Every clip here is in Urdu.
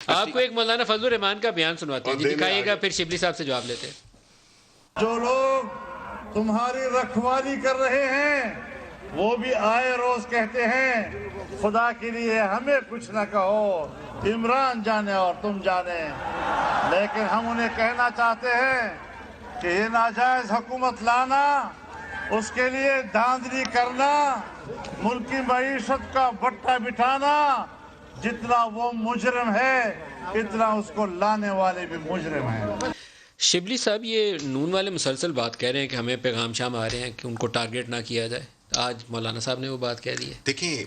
آپ کو ایک مولانا فضل الرحمان کا بیان سنواتے ہیں جی، دکھائیے گا، پھر شبلی صاحب سے جواب لیتے ہیں۔ جو لوگ تمہاری رکھوالی کر رہے ہیں وہ بھی آئے روز کہتے ہیں خدا کے لیے ہمیں کچھ نہ کہو، عمران جانے اور تم جانے، لیکن ہم انہیں کہنا چاہتے ہیں کہ یہ ناجائز حکومت لانا، اس کے لیے دھاندلی کرنا، ملک کی معیشت کا بٹا بٹھانا، جتنا وہ مجرم ہے اتنا اس کو لانے والے بھی مجرم ہیں۔ شبلی صاحب، یہ نون والے مسلسل بات کہہ رہے ہیں کہ ہمیں پیغام شام آ رہے ہیں کہ ان کو ٹارگٹ نہ کیا جائے، آج مولانا صاحب نے وہ بات کہہ دی ہے۔ دیکھیں،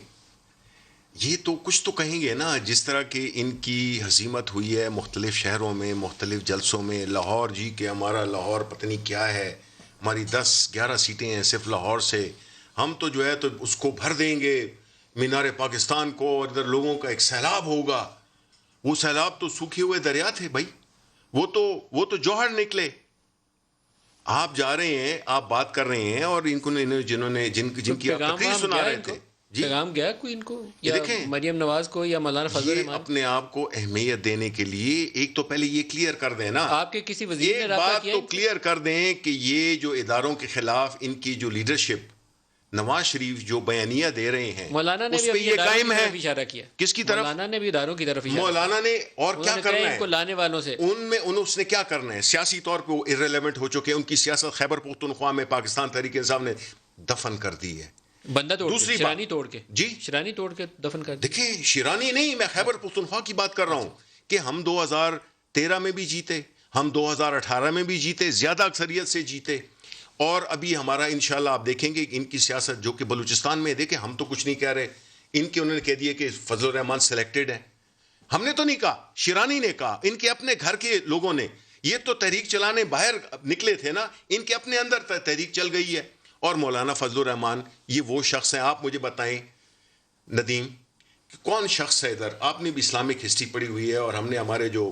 یہ تو کچھ تو کہیں گے نا، جس طرح کہ ان کی ہزیمت ہوئی ہے مختلف شہروں میں، مختلف جلسوں میں، لاہور جی کہ ہمارا لاہور پتہ نہیں کیا ہے، ہماری 10-11 سیٹیں ہیں صرف لاہور سے، ہم تو جو ہے تو اس کو بھر دیں گے مینار پاکستان کو، اور ادھر لوگوں کا ایک سیلاب ہوگا۔ وہ سیلاب تو سوکھے ہوئے دریا تھے بھائی، وہ تو جوہر نکلے۔ آپ جا رہے ہیں، آپ بات کر رہے ہیں، اور ان کو جنہوں نے جن کی آپ تقریر سنا رہے تھے، پیغام گیا کوئی ان کو، یا دیکھیں مریم نواز کو، یا مولانا فضل یہ الرحمان؟ اپنے آپ کو اہمیت دینے کے لیے ایک تو پہلے یہ کلیئر کر دیں نا، آپ کے کسی وزیر نے ایک رابطہ بات کیا؟ تو کلیئر کر دیں کہ یہ جو اداروں کے خلاف ان کی جو لیڈرشپ، نواز شریف جو بیانیہ دے رہے ہیں، مولانا نے اس بھی پہ اپنی یہ اداروں قائم کی ہے۔ طرف اشارہ کیا۔ کس کی طرف؟ مولانا نے بھی اداروں کی طرف اشارہ کیا۔ مولانا نے اور کیا انہوں نے کرنا کہا ہے ان کو لانے والوں سے، اس نے کیا کرنا ہے؟ سیاسی طور پہ وہ ارریلیونٹ ہو چکے ہیں، ان کی سیاست خیبر پختونخوا میں پاکستان تحریک انصاف نے دفن کر دی ہے۔ بندہ توڑ دوسری کے، بات، شرانی توڑ کے، جی شرانی توڑ کے دفن کر دیا۔ دیکھیں، شیرانی نہیں، میں خیبر پختونخوا کی بات کر رہا ہوں کہ ہم 2013 میں بھی جیتے، ہم 2018 میں بھی جیتے، زیادہ اکثریت سے جیتے، اور ابھی ہمارا انشاءاللہ آپ دیکھیں گے کہ ان کی سیاست جو کہ بلوچستان میں، دیکھیں ہم تو کچھ نہیں کہہ رہے، انہوں نے کہہ دیا کہ فضل الرحمان سلیکٹڈ ہیں، ہم نے تو نہیں کہا، شیرانی نے کہا، ان کے اپنے گھر کے لوگوں نے، یہ تو تحریک چلانے باہر نکلے تھے نا، ان کے اپنے اندر تحریک چل گئی ہے۔ اور مولانا فضل الرحمان یہ وہ شخص ہیں، آپ مجھے بتائیں ندیم کہ کون شخص ہے ادھر، آپ نے بھی اسلامک ہسٹری پڑھی ہوئی ہے، اور ہم نے ہمارے جو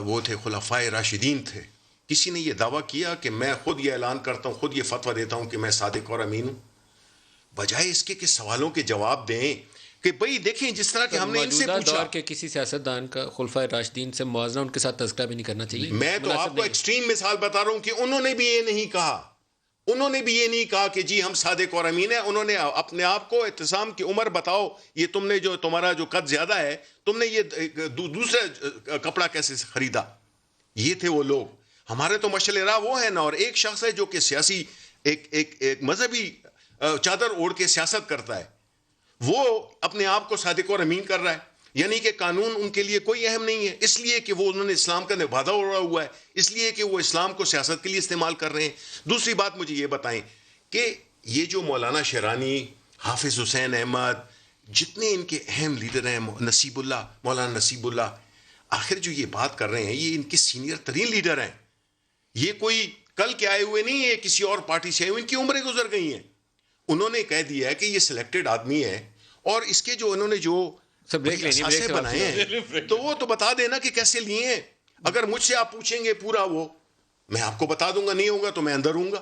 وہ تھے خلفائے راشدین تھے، کسی نے یہ دعویٰ کیا کہ میں خود یہ اعلان کرتا ہوں، خود یہ فتویٰ دیتا ہوں کہ میں صادق اور امین ہوں؟ بجائے اس کے کہ سوالوں کے جواب دیں کہ بھئی دیکھیں، جس طرح کہ ہم نے ان سے موجودہ پوچھا، دور کے کسی سیاستدان کا خلفائے راشدین سے موازنہ ان کے ساتھ تذکرہ بھی نہیں کرنا چاہیے۔ میں تو آپ کو ایکسٹریم مثال بتا رہا ہوں کہ انہوں نے بھی یہ نہیں کہا، انہوں نے بھی یہ نہیں کہا کہ جی ہم صادق اور امین ہیں، انہوں نے اپنے آپ کو اعتصام کی عمر بتاؤ، یہ تم نے جو تمہارا جو قد زیادہ ہے، تم نے یہ دوسرا کپڑا کیسے خریدا؟ یہ تھے وہ لوگ۔ ہمارے تو مشعل راہ وہ ہے نا، اور ایک شخص ہے جو کہ سیاسی ایک مذہبی چادر اوڑھ کے سیاست کرتا ہے، وہ اپنے آپ کو صادق اور امین کر رہا ہے، یعنی کہ قانون ان کے لیے کوئی اہم نہیں ہے، اس لیے کہ وہ انہوں نے اسلام کا نبھادا اڑا ہوا ہے، اس لیے کہ وہ اسلام کو سیاست کے لیے استعمال کر رہے ہیں۔ دوسری بات مجھے یہ بتائیں کہ یہ جو مولانا شیرانی، حافظ حسین احمد، جتنے ان کے اہم لیڈر ہیں، نصیب اللہ، مولانا نصیب اللہ، آخر جو یہ بات کر رہے ہیں، یہ ان کے سینئر ترین لیڈر ہیں، یہ کوئی کل کے آئے ہوئے نہیں ہے، کسی اور پارٹی سے آئے ہوئے، ان کی عمریں گزر گئی ہیں۔ انہوں نے کہہ دیا ہے کہ یہ سلیکٹڈ آدمی ہے، اور اس کے جو انہوں نے جو اثاثے بنائے ہیں تو وہ تو بتا دینا کہ کیسے لیے ہیں۔ اگر مجھ سے آپ پوچھیں گے پورا وہ، میں آپ کو بتا دوں گا، نہیں ہوگا تو میں اندر ہوں گا۔